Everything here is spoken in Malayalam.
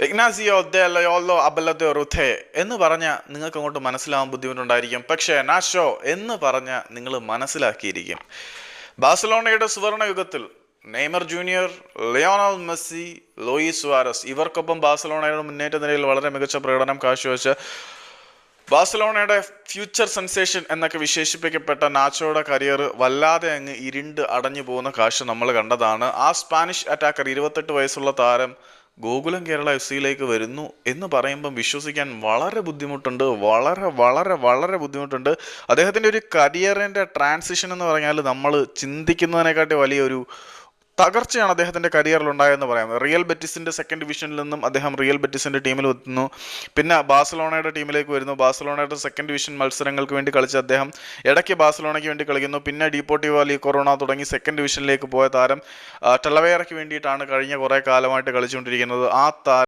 ഇഗ്നാസിയോ ദെ ലയോളോ അബലദോ റുഥെ എന്ന് പറഞ്ഞാൽ നിങ്ങൾക്ക് അങ്ങോട്ട് മനസ്സിലാവാൻ ബുദ്ധിമുട്ടുണ്ടായിരിക്കും. പക്ഷേ നാഷോ എന്ന് പറഞ്ഞാൽ നിങ്ങൾ മനസ്സിലാക്കിയിരിക്കും. ബാഴ്സലോണയുടെ സുവർണ യുഗത്തിൽ Neymar junior, Lionel Messi, Luis Suarez ഇവർക്കൊപ്പം ബാഴ്സലോണയുടെ മുന്നേറ്റ നിരയിൽ വളരെ മികച്ച പ്രകടനം കാഴ്ചവെച്ച് ബാഴ്സലോണയുടെ ഫ്യൂച്ചർ സെൻസേഷൻ എന്നൊക്കെ വിശേഷിപ്പിക്കപ്പെട്ട നാച്ചോയുടെ കരിയർ വല്ലാതെ അങ്ങ് ഇരുണ്ട് അടഞ്ഞു പോകുന്ന കാഴ്ച നമ്മൾ കണ്ടതാണ്. ആ സ്പാനിഷ് അറ്റാക്കർ 28 വയസ്സുള്ള താരം ഗോകുലം കേരള FC വരുന്നു എന്ന് പറയുമ്പം വിശ്വസിക്കാൻ വളരെ ബുദ്ധിമുട്ടുണ്ട്. വളരെ വളരെ വളരെ ബുദ്ധിമുട്ടുണ്ട്. അദ്ദേഹത്തിൻ്റെ ഒരു കരിയറിൻ്റെ ട്രാൻസിഷൻ എന്ന് പറഞ്ഞാൽ നമ്മൾ ചിന്തിക്കുന്നതിനെക്കാട്ടി വലിയൊരു തകർച്ചയാണ് അദ്ദേഹത്തിൻ്റെ കരിയറിൽ ഉണ്ടായെന്ന് പറയാം. റിയൽ ബെറ്റിസിൻ്റെ സെക്കൻഡ് ഡിവിഷനിൽ നിന്നും അദ്ദേഹം റിയൽ ബെറ്റിസിൻ്റെ ടീമിൽ എത്തുന്നു. പിന്നെ ബാഴ്സലോണയുടെ ടീമിലേക്ക് വരുന്നു. ബാഴ്സലോണയുടെ സെക്കൻഡ് ഡിവിഷൻ മത്സരങ്ങൾക്ക് വേണ്ടി കളിച്ച അദ്ദേഹം ഇടയ്ക്ക് ബാഴ്സലോണയ്ക്ക് വേണ്ടി കളിക്കുന്നു. പിന്നെ ഡീപ്പോർട്ടിവോ ലി കൊറോണ തുടങ്ങി സെക്കൻഡ് ഡിവിഷനിലേക്ക് പോയ താരം ടെലവേറയ്ക്ക് വേണ്ടിയിട്ടാണ് കഴിഞ്ഞ കുറേ കാലമായിട്ട് കളിച്ചുകൊണ്ടിരിക്കുന്നത്. ആ താരം